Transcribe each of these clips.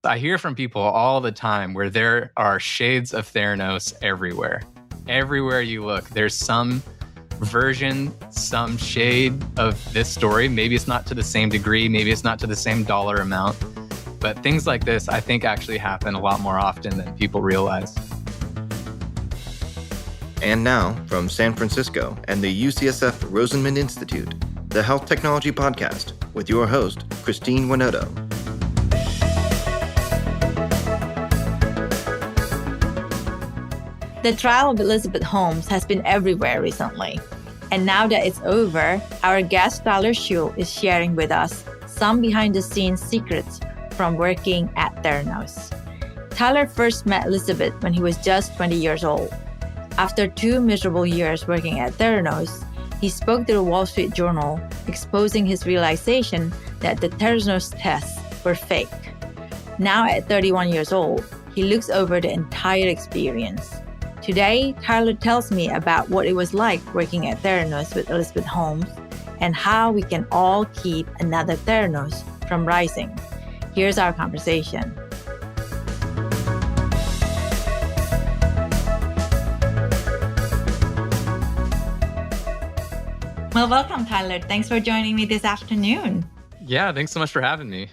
I hear from people all the time where there are shades of Theranos everywhere. Everywhere you look, there's some version, some shade of this story. Maybe it's not to the same degree, maybe it's not to the same dollar amount, but things like this, I think, actually happen a lot more often than people realize. And now, from San Francisco and the UCSF Rosenman Institute, the Health Technology Podcast with your host, Christine Winoto. The trial of Elizabeth Holmes has been everywhere recently. And now that it's over, our guest Tyler Shultz is sharing with us some behind-the-scenes secrets from working at Theranos. Tyler first met Elizabeth when he was just 20 years old. After 2 miserable years working at Theranos, he spoke to the Wall Street Journal, exposing his realization that the Theranos tests were fake. Now at 31 years old, he looks over the entire experience. Today, Tyler tells me about what it was like working at Theranos with Elizabeth Holmes and how we can all keep another Theranos from rising. Here's our conversation. Well, welcome, Tyler. Thanks for joining me this afternoon. Yeah, thanks so much for having me.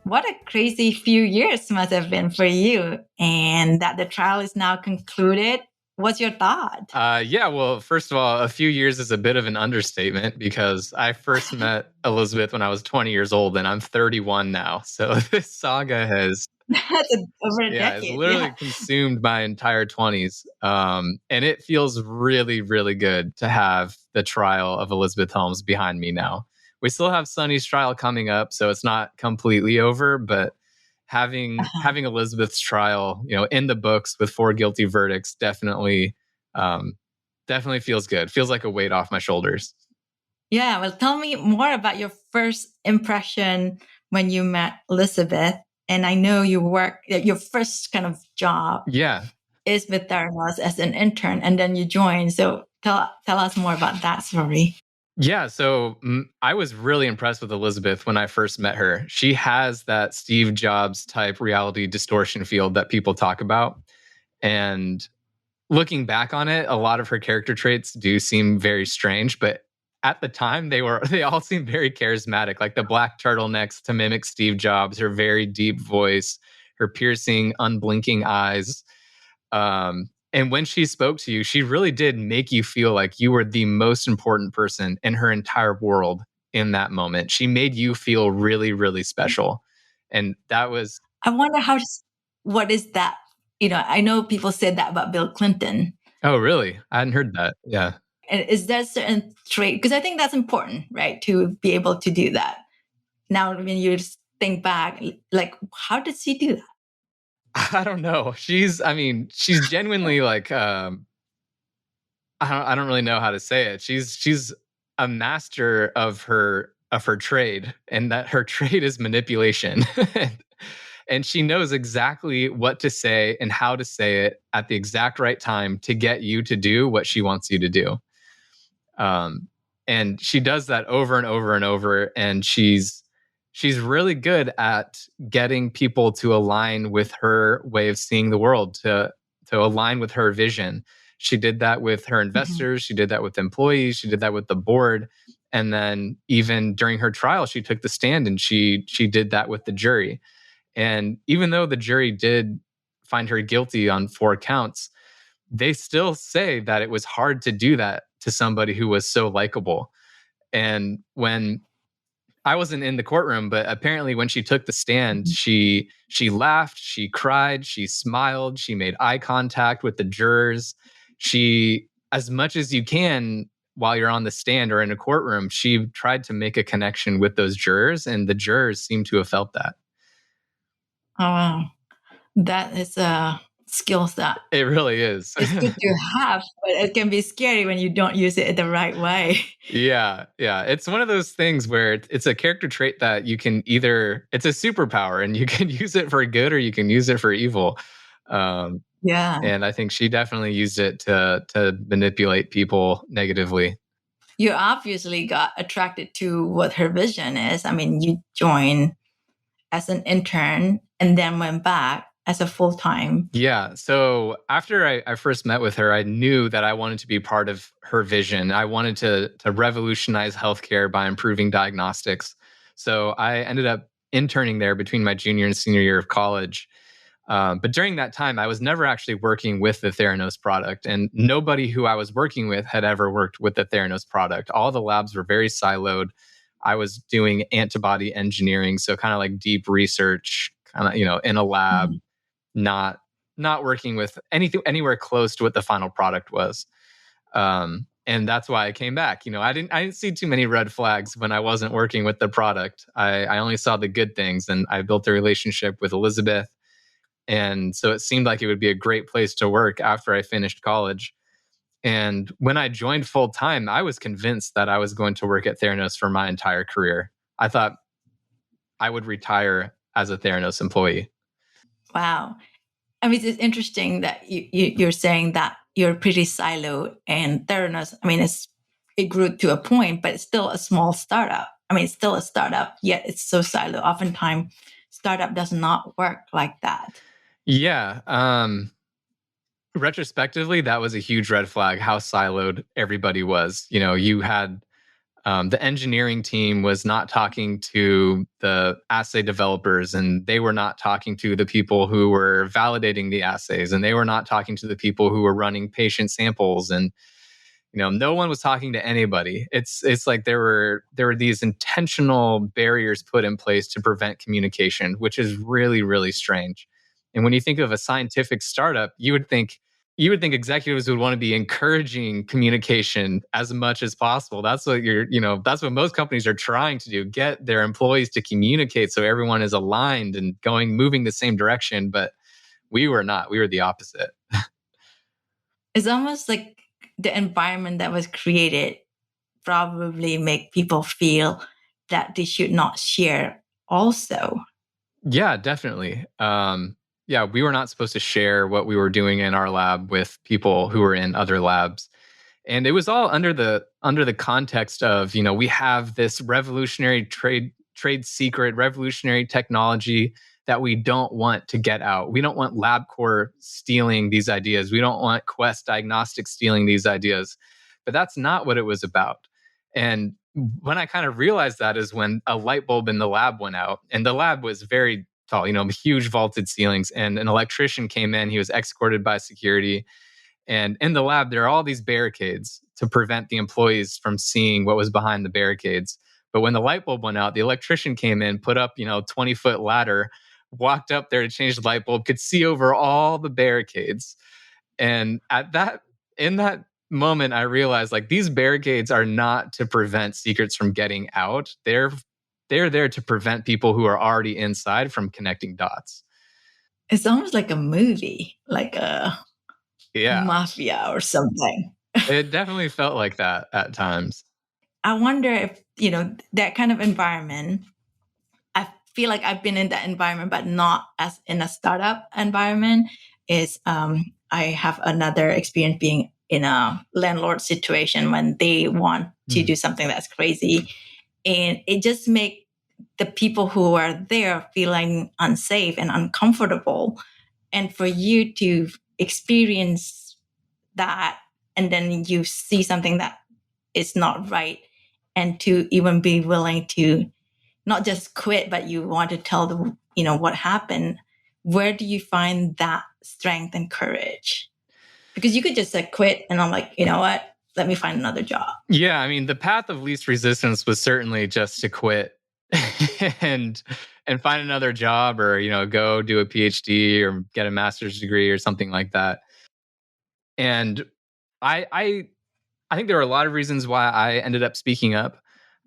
What a crazy few years must have been for you, and that the trial is now concluded. What's your thought? Well, first of all, a few years is a bit of an understatement because I first met Elizabeth when I was 20 years old and I'm 31 now. So this saga has over a decade. It's literally consumed my entire 20s. And it feels really, really good to have the trial of Elizabeth Holmes behind me now. We still have Sunny's trial coming up, so it's not completely over, but having Elizabeth's trial, in the books with 4 guilty verdicts definitely feels good. Feels like a weight off my shoulders. Yeah, well, tell me more about your first impression when you met Elizabeth. And I know your first kind of job is with Theranos as an intern, and then you joined. So tell us more about that story. Yeah, so I was really impressed with Elizabeth when I first met her. She has that Steve Jobs type reality distortion field that people talk about. And looking back on it, a lot of her character traits do seem very strange, but at the time they all seemed very charismatic, like the black turtlenecks to mimic Steve Jobs, her very deep voice, her piercing, unblinking eyes. And when she spoke to you, she really did make you feel like you were the most important person in her entire world in that moment. She made you feel really, really special. And that was... I wonder what is that? I know people said that about Bill Clinton. Oh, really? I hadn't heard that. Yeah. And is there a certain trait? Because I think that's important, right? To be able to do that. Now, when you think back, like, how did she do that? I don't know. She's genuinely like, I don't really know how to say it. She's a master of her trade, and that her trade is manipulation. And she knows exactly what to say and how to say it at the exact right time to get you to do what she wants you to do. And she does that over and over and over. And she's really good at getting people to align with her way of seeing the world, to align with her vision. She did that with her investors. She did that with employees. She did that with the board. And then even during her trial, she took the stand and she did that with the jury. And even though the jury did find her guilty on 4 counts, they still say that it was hard to do that to somebody who was so likable. And when I wasn't in the courtroom, but apparently when she took the stand, she laughed, she cried, she smiled, she made eye contact with the jurors. She, as much as you can while you're on the stand or in a courtroom, she tried to make a connection with those jurors, and the jurors seem to have felt that. Oh, wow. That is a skill set. It really is. It's good to have, but it can be scary when you don't use it the right way. Yeah. It's one of those things where it's a character trait that you can it's a superpower, and you can use it for good or you can use it for evil. And I think she definitely used it to manipulate people negatively. You obviously got attracted to what her vision is. I mean, you joined as an intern, and then went back as a full-time. Yeah. So after I first met with her, I knew that I wanted to be part of her vision. I wanted to revolutionize healthcare by improving diagnostics. So I ended up interning there between my junior and senior year of college. But during that time, I was never actually working with the Theranos product, and nobody who I was working with had ever worked with the Theranos product. All the labs were very siloed. I was doing antibody engineering, so kind of like deep research, kind of, in a lab, not working with anything anywhere close to what the final product was. And that's why I came back. I didn't see too many red flags when I wasn't working with the product. I only saw the good things, and I built a relationship with Elizabeth. And so it seemed like it would be a great place to work after I finished college. And when I joined full time, I was convinced that I was going to work at Theranos for my entire career. I thought I would retire as a Theranos employee. Wow. I mean, it's interesting that you're saying that you're pretty siloed, and Theranos, I mean, it grew to a point, but it's still a small startup. I mean, it's still a startup, yet it's so siloed. Oftentimes, startup does not work like that. Yeah. Retrospectively, that was a huge red flag, how siloed everybody was. You had the engineering team was not talking to the assay developers, and they were not talking to the people who were validating the assays, and they were not talking to the people who were running patient samples, and no one was talking to anybody. It's like there were these intentional barriers put in place to prevent communication, which is really, really strange. And when you think of a scientific startup, you would think executives would want to be encouraging communication as much as possible. That's what that's what most companies are trying to do, get their employees to communicate so everyone is aligned and moving the same direction. But we were not. We were the opposite. It's almost like the environment that was created probably make people feel that they should not share also. Yeah, definitely. Yeah, we were not supposed to share what we were doing in our lab with people who were in other labs. And it was all under the context of, we have this revolutionary trade secret, revolutionary technology that we don't want to get out. We don't want LabCorp stealing these ideas. We don't want Quest Diagnostics stealing these ideas. But that's not what it was about. And when I kind of realized that is when a light bulb in the lab went out. And the lab was very tall, huge vaulted ceilings. And an electrician came in. He was escorted by security. And in the lab, there are all these barricades to prevent the employees from seeing what was behind the barricades. But when the light bulb went out, the electrician came in, put up, 20-foot ladder, walked up there to change the light bulb, could see over all the barricades. And in that moment, I realized like these barricades are not to prevent secrets from getting out. They're there to prevent people who are already inside from connecting dots. It's almost like a movie, like a mafia or something. It definitely felt like that at times. I wonder if, that kind of environment, I feel like I've been in that environment, but not as in a startup environment, is I have another experience being in a landlord situation when they want to do something that's crazy. And it just makes the people who are there feeling unsafe and uncomfortable. And for you to experience that, and then you see something that is not right, and to even be willing to not just quit, but you want to tell them, what happened. Where do you find that strength and courage? Because you could just quit, and I'm like, you know what? Let me find another job. Yeah, I mean, the path of least resistance was certainly just to quit and find another job, or go do a PhD or get a master's degree or something like that. And I think there were a lot of reasons why I ended up speaking up.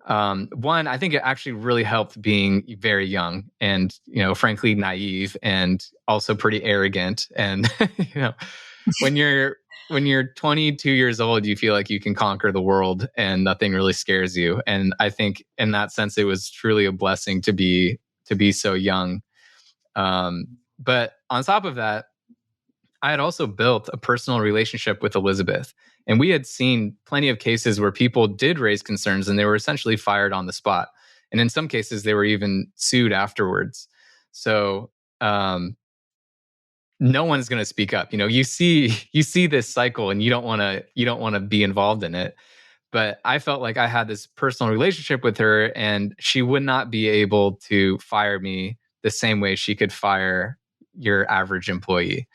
One, I think it actually really helped being very young and, frankly, naive, and also pretty arrogant. And, when you're 22 years old, you feel like you can conquer the world and nothing really scares you. And I think in that sense, it was truly a blessing to be so young. But on top of that, I had also built a personal relationship with Elizabeth. And we had seen plenty of cases where people did raise concerns and they were essentially fired on the spot. And in some cases, they were even sued afterwards. So no one's going to speak up. You see this cycle, and you don't want to be involved in it. But I felt like I had this personal relationship with her, and she would not be able to fire me the same way she could fire your average employee.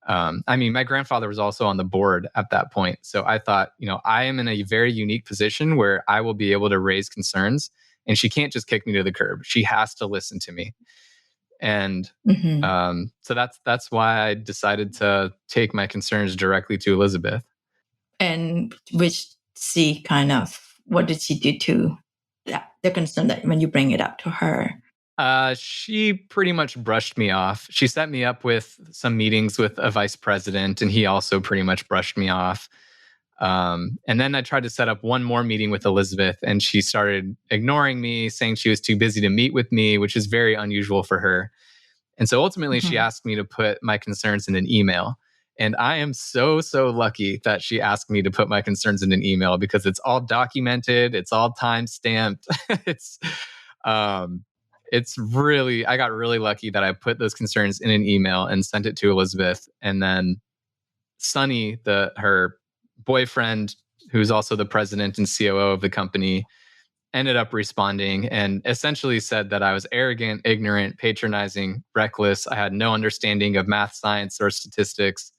My grandfather was also on the board at that point. So I thought, I am in a very unique position where I will be able to raise concerns, and she can't just kick me to the curb. She has to listen to me. And so that's why I decided to take my concerns directly to Elizabeth. And what did she do to the concern that when you bring it up to her? She pretty much brushed me off. She set me up with some meetings with a vice president, and he also pretty much brushed me off. And then I tried to set up one more meeting with Elizabeth, and she started ignoring me, saying she was too busy to meet with me, which is very unusual for her. And so ultimately, she asked me to put my concerns in an email. And I am so lucky that she asked me to put my concerns in an email, because it's all documented. It's all time-stamped. I got really lucky that I put those concerns in an email and sent it to Elizabeth. And then Sonny, her boyfriend, who's also the president and COO of the company, ended up responding and essentially said that I was arrogant, ignorant, patronizing, reckless. I had no understanding of math, science, or statistics,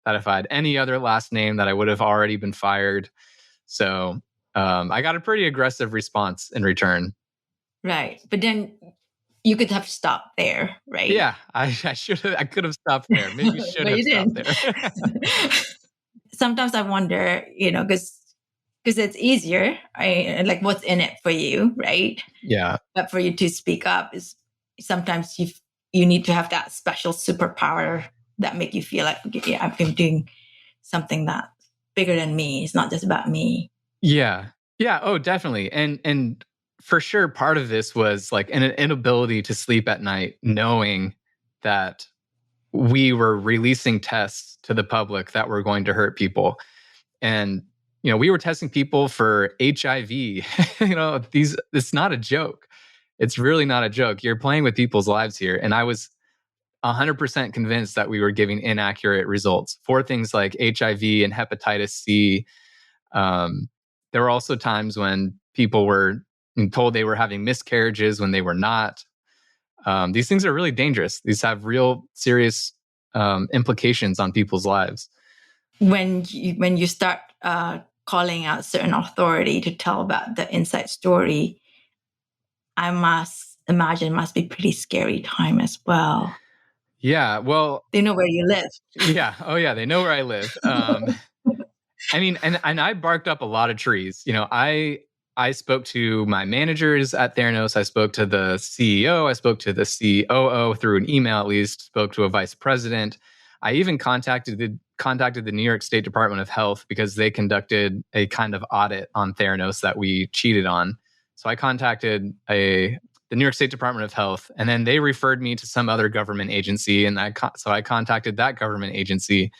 that if I had any other last name, that I would have already been fired. So I got a pretty aggressive response in return. Right. But then you could have stopped there, right? Yeah, I could have stopped there. Maybe should have stopped there. Sometimes I wonder, because it's easier, right? Like, what's in it for you, right? Yeah. But for you to speak up is sometimes you need to have that special superpower that make you feel like, okay, I've been doing something that's bigger than me. It's not just about me. Yeah. Yeah. Oh, definitely. And for sure, part of this was like an inability to sleep at night, knowing that we were releasing tests to the public that were going to hurt people. And, we were testing people for HIV. It's not a joke. It's really not a joke. You're playing with people's lives here. And I was 100% convinced that we were giving inaccurate results for things like HIV and hepatitis C. There were also times when people were told they were having miscarriages when they were not. These things are really dangerous. These have real serious implications on people's lives. When you start calling out certain authority to tell about the inside story, I must imagine it must be a pretty scary time as well. Yeah, well, they know where you live. Yeah. Oh, yeah. They know where I live. And I barked up a lot of trees. I spoke to my managers at Theranos. I spoke to the CEO. I spoke to the COO through an email, at least. Spoke to a vice president. I even contacted the New York State Department of Health, because they conducted a kind of audit on Theranos that we cheated on. So I contacted the New York State Department of Health, and then they referred me to some other government agency. And so I contacted that government agency,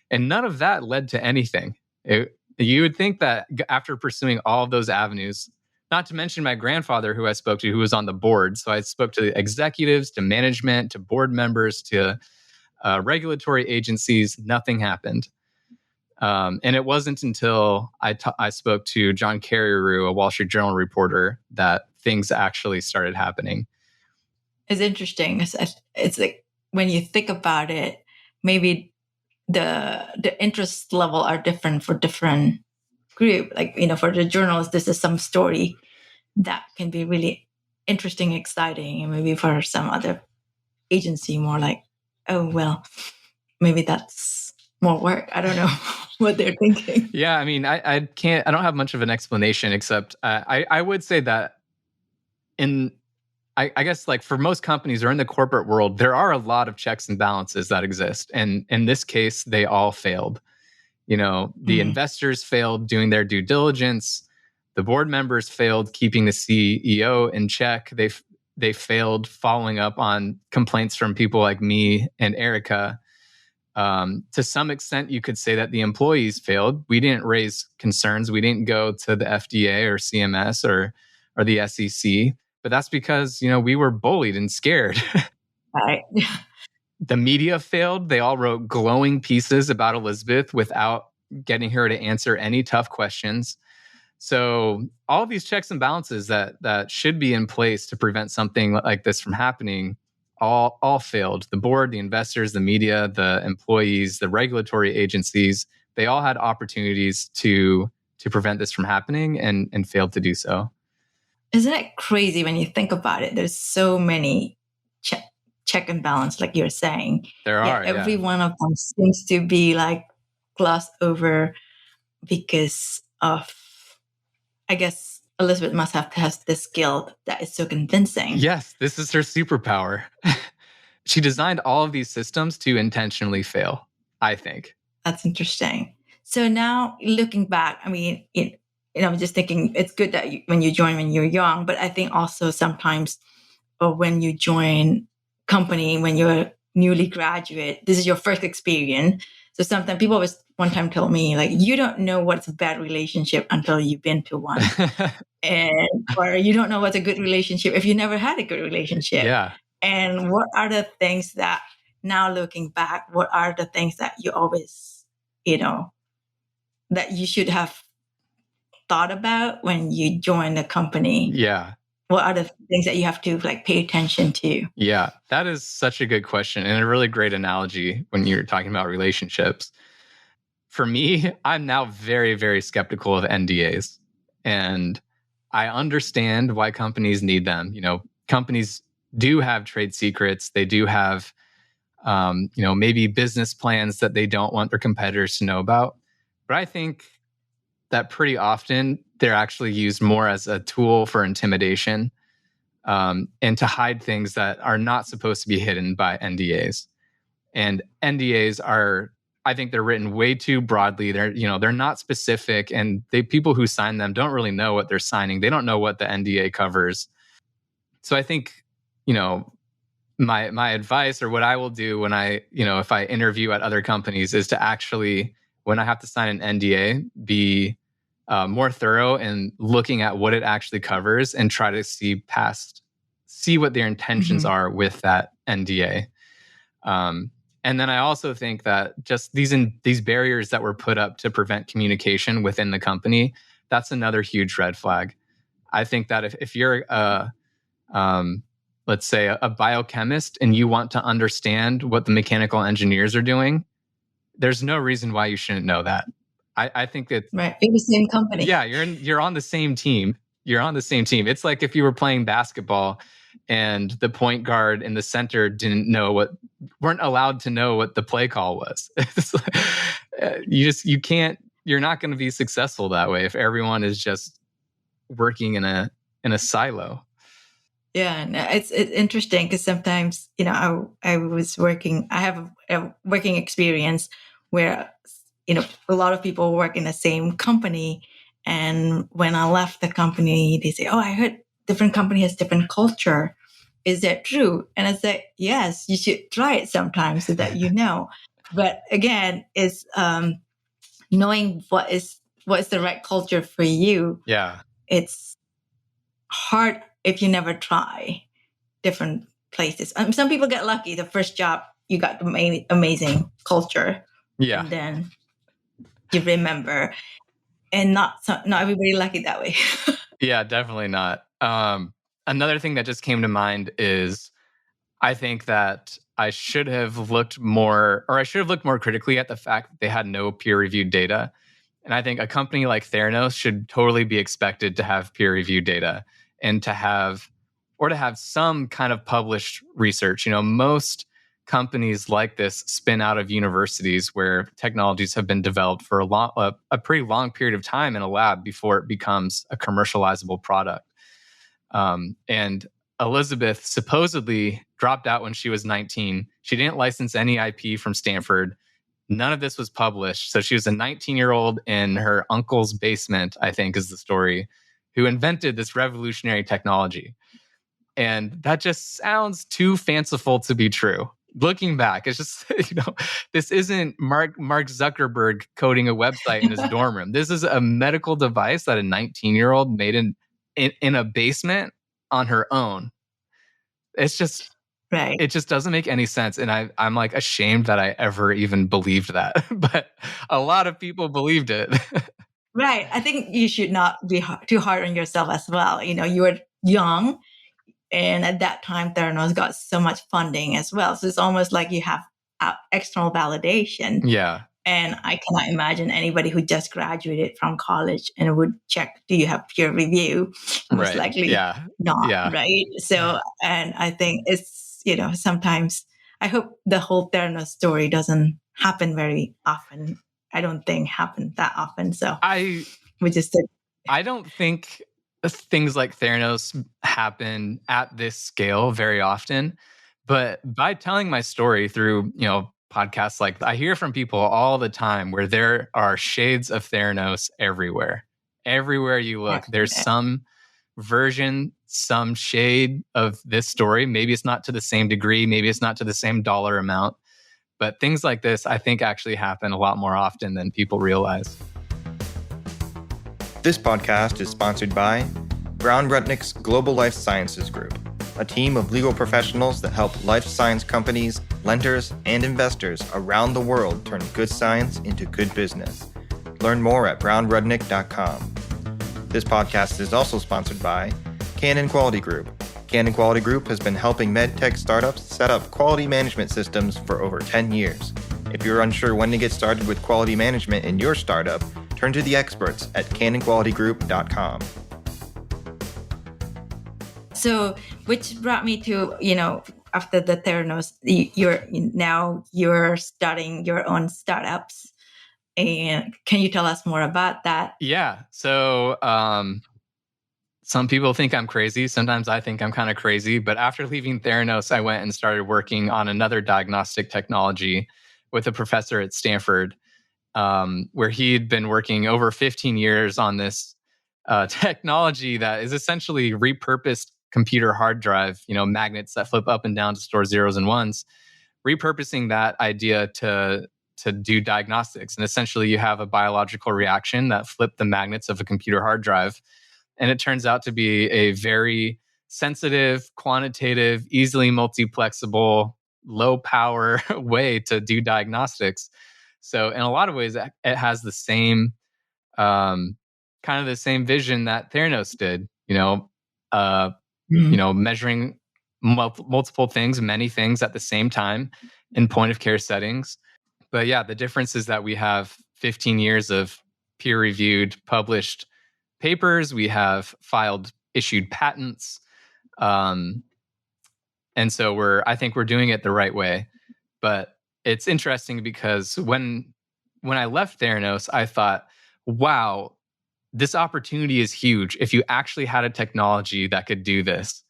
and none of that led to anything. You would think that after pursuing all of those avenues, not to mention my grandfather, who I spoke to, who was on the board. So I spoke to executives, to management, to board members, to regulatory agencies. Nothing happened. And it wasn't until I spoke to John Carreyrou, a Wall Street Journal reporter, that things actually started happening. It's interesting. It's like, when you think about it, maybe the interest level are different for different group. Like, for the journalists, this is some story that can be really interesting, exciting, and maybe for some other agency more like, oh, well, maybe that's more work. I don't know what they're thinking. Yeah, I don't have much of an explanation, except I would say that I guess, like, for most companies or in the corporate world, there are a lot of checks and balances that exist. And in this case, they all failed. The investors failed doing their due diligence. The board members failed keeping the CEO in check. They failed following up on complaints from people like me and Erica. To some extent, you could say that the employees failed. We didn't raise concerns. We didn't go to the FDA or CMS or the SEC. But that's because, we were bullied and scared. Right. The media failed. They all wrote glowing pieces about Elizabeth without getting her to answer any tough questions. So all of these checks and balances that should be in place to prevent something like this from happening all failed. The board, the investors, the media, the employees, the regulatory agencies, they all had opportunities to prevent this from happening and failed to do so. Isn't it crazy when you think about it? There's so many check and balance, like you're saying. There are. Every one of them seems to be like glossed over because of, I guess Elizabeth must have this skill that is so convincing. Yes, this is her superpower. She designed all of these systems to intentionally fail, I think. That's interesting. So now looking back, I mean, I'm just thinking it's good that when you join when you're young, but I think also sometimes when you join company, when you're newly graduate, this is your first experience. So sometimes people always one time told me, like, you don't know what's a bad relationship until you've been to one. Or you don't know what's a good relationship if you never had a good relationship. Yeah. And what are the things that now looking back, what are the things that you always, that you should have thought about when you join the company? Yeah. What are the things that you have to pay attention to? Yeah, that is such a good question and a really great analogy when you're talking about relationships. For me, I'm now very, very skeptical of NDAs. And I understand why companies need them. Companies do have trade secrets. They do have, maybe business plans that they don't want their competitors to know about. But I think that pretty often they're actually used more as a tool for intimidation and to hide things that are not supposed to be hidden by NDAs. And NDAs are, I think they're written way too broadly. They're not specific, and people who sign them don't really know what they're signing. They don't know what the NDA covers. So I think, my advice or what I will do when if I interview at other companies is to actually, when I have to sign an NDA, be more thorough in looking at what it actually covers and try to see what their intentions are with that NDA. And then I also think that just these barriers that were put up to prevent communication within the company, that's another huge red flag. I think that if you're let's say a biochemist and you want to understand what the mechanical engineers are doing, there's no reason why you shouldn't know that. I think that right, in the same company. Yeah, you're on the same team. You're on the same team. It's like if you were playing basketball and the point guard in the center weren't allowed to know what the play call was. You're not going to be successful that way if everyone is just working in a silo. Yeah, no, it's interesting because sometimes, I have a working experience where, a lot of people work in the same company. And when I left the company, they say, oh, I heard different company has different culture. Is that true? And I said, yes, you should try it sometime so that you know. But again, it's knowing what is the right culture for you. Yeah. It's hard if you never try different places. Some people get lucky. The first job, you got the amazing culture. Yeah. And then you remember. And not everybody lucky that way. Yeah, definitely not. Another thing that just came to mind is I think that I should have looked more critically at the fact that they had no peer-reviewed data. And I think a company like Theranos should totally be expected to have peer-reviewed data and to have some kind of published research. Most companies like this spin out of universities where technologies have been developed for a pretty long period of time in a lab before it becomes a commercializable product. And Elizabeth supposedly dropped out when she was 19. She didn't license any IP from Stanford. None of this was published. So she was a 19-year-old in her uncle's basement, I think is the story, who invented this revolutionary technology. And that just sounds too fanciful to be true. Looking back, it's just, this isn't Mark Zuckerberg coding a website in his dorm room. This is a medical device that a 19-year-old made in a basement on her own. It's just, Right. It just doesn't make any sense. And I'm like ashamed that I ever even believed that. But a lot of people believed it. Right. I think you should not be too hard on yourself as well. You were young, and at that time, Theranos got so much funding as well. So it's almost like you have external validation. Yeah. And I cannot imagine anybody who just graduated from college and would check, do you have peer review? Most Right. likely Yeah. not, Yeah. right? So, and I think it's, sometimes I hope the whole Theranos story doesn't happen very often. I don't think happen that often. So I don't think things like Theranos happen at this scale very often. But by telling my story through, podcasts like I hear from people all the time where there are shades of Theranos everywhere. Everywhere you look, there's some version, some shade of this story. Maybe it's not to the same degree, maybe it's not to the same dollar amount. But things like this, I think, actually happen a lot more often than people realize. This podcast is sponsored by Brown Rudnick's Global Life Sciences Group, a team of legal professionals that help life science companies, lenders, and investors around the world turn good science into good business. Learn more at brownrudnick.com. This podcast is also sponsored by Canon Quality Group. Canon Quality Group has been helping medtech startups set up quality management systems for over 10 years. If you're unsure when to get started with quality management in your startup, turn to the experts at canonqualitygroup.com. So, which brought me to, after the Theranos, you're starting your own startups. And can you tell us more about that? Yeah. So, some people think I'm crazy. Sometimes I think I'm kind of crazy. But after leaving Theranos, I went and started working on another diagnostic technology with a professor at Stanford, where he'd been working over 15 years on this technology that is essentially repurposed computer hard drive, magnets that flip up and down to store zeros and ones, repurposing that idea to do diagnostics. And essentially you have a biological reaction that flipped the magnets of a computer hard drive. And it turns out to be a very sensitive, quantitative, easily multiplexable, low power way to do diagnostics. So in a lot of ways, it has the same kind of the same vision that Theranos did, measuring multiple things, many things at the same time in point of care settings. But yeah, the difference is that we have 15 years of peer-reviewed, published papers. We have issued patents. And so I think we're doing it the right way. But it's interesting because when I left Theranos, I thought, wow, this opportunity is huge. If you actually had a technology that could do this,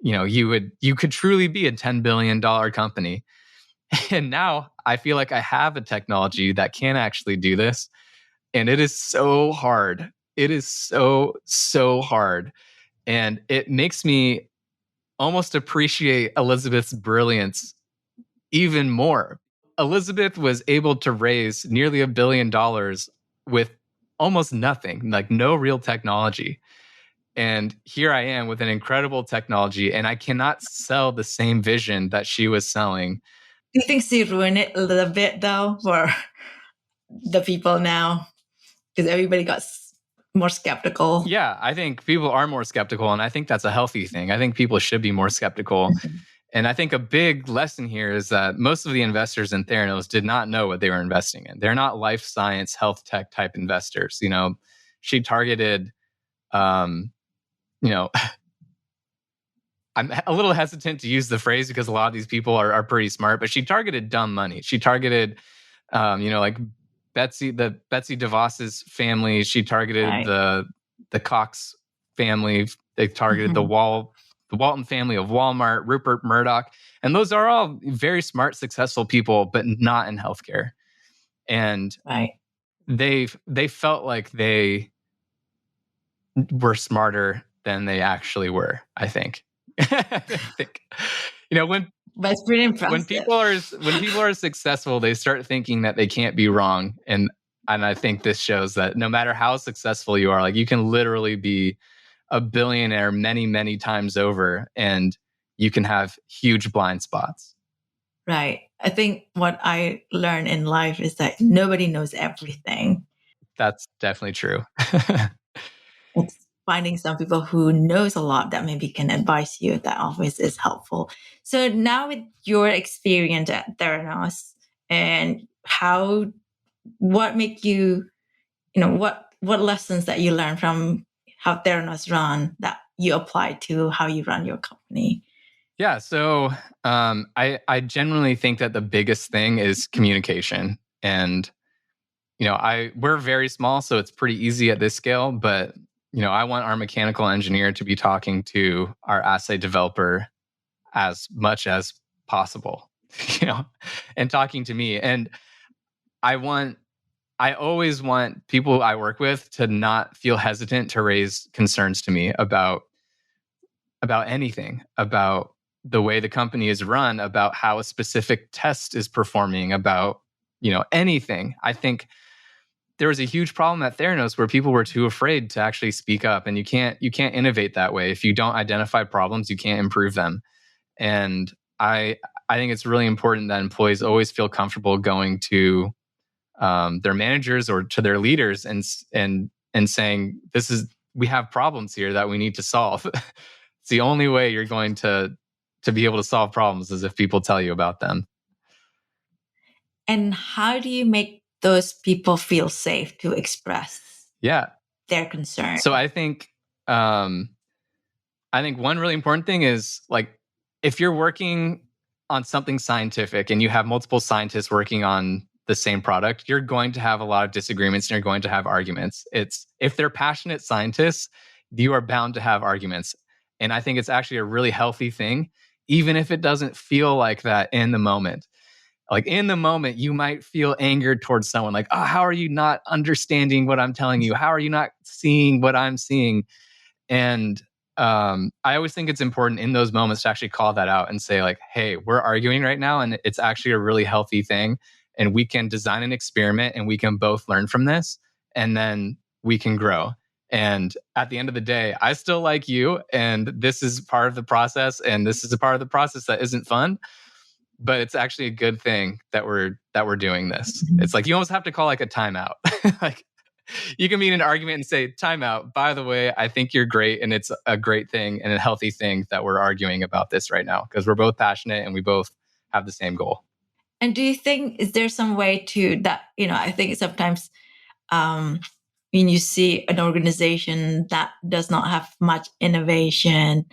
you could truly be a $10 billion company. And now I feel like I have a technology that can actually do this. And it is so hard. It is so, so hard. And it makes me almost appreciate Elizabeth's brilliance even more. Elizabeth was able to raise nearly $1 billion with almost nothing, like no real technology. And here I am with an incredible technology, and I cannot sell the same vision that she was selling. Do you think she ruined it a little bit, though, for the people now? Because everybody got more skeptical. Yeah, I think people are more skeptical, and I think that's a healthy thing. I think people should be more skeptical. Mm-hmm. And I think a big lesson here is that most of the investors in Theranos did not know what they were investing in. They're not life science, health tech type investors. She targeted, I'm a little hesitant to use the phrase because a lot of these people are pretty smart, but she targeted dumb money. She targeted, like Betsy DeVos's family. She targeted the Cox family. They targeted the Walton family of Walmart, Rupert Murdoch. And those are all very smart, successful people, but not in healthcare. And they felt like they were smarter than they actually were, I think. That's pretty impressive. When people are successful, they start thinking that they can't be wrong. And I think this shows that no matter how successful you are, like you can literally be a billionaire many, many times over, and you can have huge blind spots. Right. I think what I learned in life is that nobody knows everything. That's definitely true. It's finding some people who knows a lot that maybe can advise you. That always is helpful. So now with your experience at Theranos and what make you, what lessons that you learned from how Theranos run that you apply to how you run your company? Yeah. So I genuinely think that the biggest thing is communication. And, we're very small, so it's pretty easy at this scale, but I want our mechanical engineer to be talking to our assay developer as much as possible, and talking to me. And I always want people I work with to not feel hesitant to raise concerns to me about anything, about the way the company is run, about how a specific test is performing, about, anything. I think there was a huge problem at Theranos where people were too afraid to actually speak up, and you can't innovate that way. If you don't identify problems, you can't improve them. And I think it's really important that employees always feel comfortable going to their managers or to their leaders and saying, we have problems here that we need to solve. It's the only way you're going to be able to solve problems is if people tell you about them. And how do you make those people feel safe to express their concern? So I think one really important thing is, like, if you're working on something scientific and you have multiple scientists working on the same product, you're going to have a lot of disagreements and you're going to have arguments. If they're passionate scientists, you are bound to have arguments. And I think it's actually a really healthy thing, even if it doesn't feel like that in the moment. Like, in the moment, you might feel angered towards someone, like, oh, how are you not understanding what I'm telling you? How are you not seeing what I'm seeing? And I always think it's important in those moments to actually call that out and say, like, hey, we're arguing right now, and it's actually a really healthy thing. And we can design an experiment and we can both learn from this, and then we can grow. And at the end of the day, I still like you, and this is part of the process, and this is a part of the process that isn't fun. But it's actually a good thing that we're doing this. It's like you almost have to call like a timeout. Like, you can be in an argument and say, timeout. By the way, I think you're great, and it's a great thing and a healthy thing that we're arguing about this right now because we're both passionate and we both have the same goal. And do you think, is there some way to that? I think sometimes when you see an organization that does not have much innovation,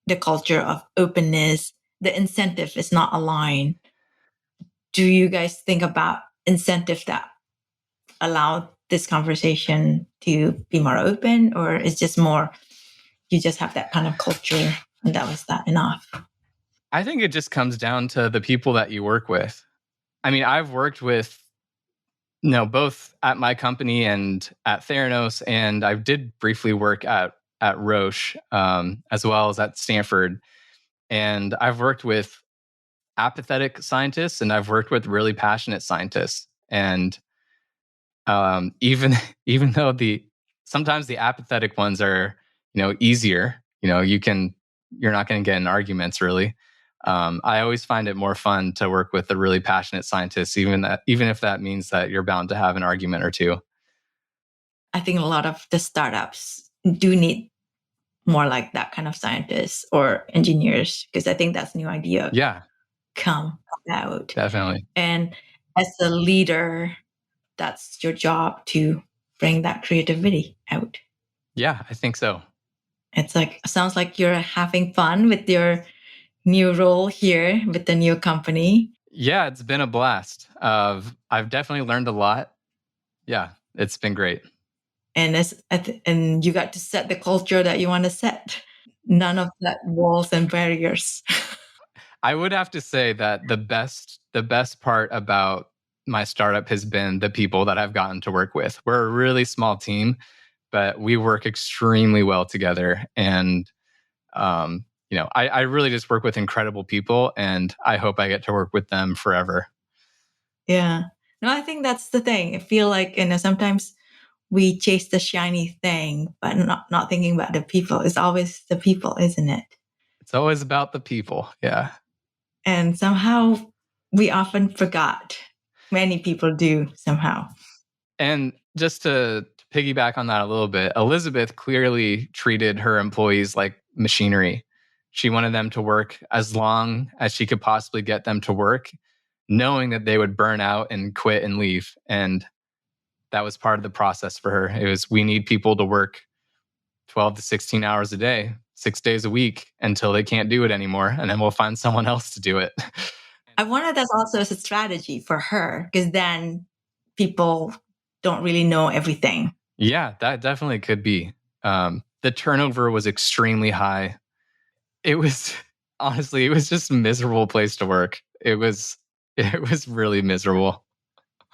the culture of openness, the incentive is not aligned. Do you guys think about incentives that allow this conversation to be more open, or it's just more, you just have that kind of culture and that was that enough? I think it just comes down to the people that you work with. I mean, I've worked with, both at my company and at Theranos, and I did briefly work at Roche, as well as at Stanford. And I've worked with apathetic scientists and I've worked with really passionate scientists. And even though sometimes the apathetic ones are, easier, you're not going to get in arguments really. I always find it more fun to work with the really passionate scientists, even if that means that you're bound to have an argument or two. I think a lot of the startups do need more like that kind of scientists or engineers, because I think that's a new idea. Yeah. Come out. Definitely. And as a leader, that's your job to bring that creativity out. Yeah, I think so. Sounds like you're having fun with your new role here with the new company. Yeah, it's been a blast. I've definitely learned a lot. Yeah, it's been great. And you got to set the culture that you want to set. None of that walls and barriers. I would have to say that the best part about my startup has been the people that I've gotten to work with. We're a really small team, but we work extremely well together. And, I really just work with incredible people, and I hope I get to work with them forever. Yeah. No, I think that's the thing. I feel like, sometimes we chase the shiny thing, but not thinking about the people. It's always the people, isn't it? It's always about the people. Yeah. And somehow we often forgot. Many people do somehow. And just to piggyback on that a little bit, Elizabeth clearly treated her employees like machinery. She wanted them to work as long as she could possibly get them to work, knowing that they would burn out and quit and leave. And that was part of the process for her. It was, we need people to work 12 to 16 hours a day, 6 days a week until they can't do it anymore. And then we'll find someone else to do it. I wonder that's also as a strategy for her, because then people don't really know everything. Yeah, that definitely could be. The turnover was extremely high. It was, honestly, it was just a miserable place to work. It was really miserable.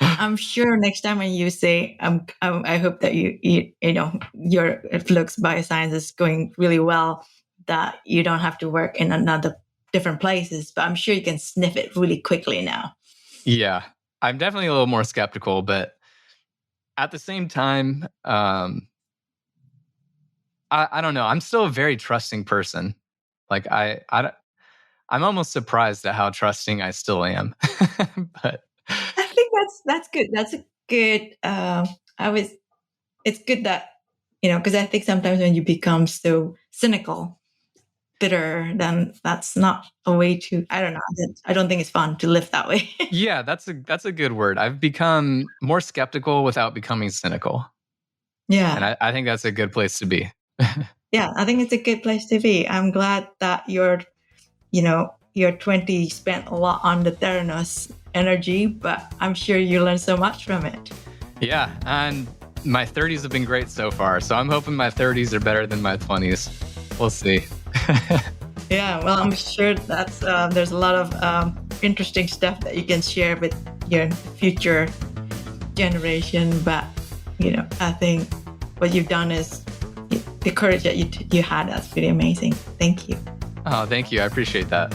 I'm sure next time when you say, I hope that you know, your Flux Biosciences is going really well, that you don't have to work in another different places, but I'm sure you can sniff it really quickly now. Yeah, I'm definitely a little more skeptical, but at the same time, I don't know. I'm still a very trusting person. Like I'm almost surprised at how trusting I still am. But I think that's good. That's a good. It's good that, you know, because I think sometimes when you become so cynical, bitter, then that's not a way to. I don't know. I don't think it's fun to live that way. Yeah, that's a good word. I've become more skeptical without becoming cynical. Yeah, and I think that's a good place to be. Yeah, I think it's a good place to be. I'm glad that your 20 spent a lot on the Theranos energy, but I'm sure you learned so much from it. Yeah, and my 30s have been great so far, so I'm hoping my 30s are better than my 20s. We'll see. Yeah, well, I'm sure that's there's a lot of interesting stuff that you can share with your future generation, but I think what you've done is the courage that you had. That's pretty amazing. Thank you. Oh, thank you. I appreciate that.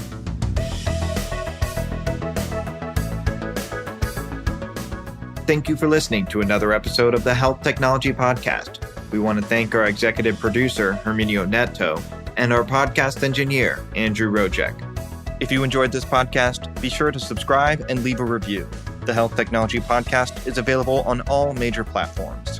Thank you for listening to another episode of the Health Technology Podcast. We want to thank our executive producer, Herminio Neto, and our podcast engineer, Andrew Rojek. If you enjoyed this podcast, be sure to subscribe and leave a review. The Health Technology Podcast is available on all major platforms.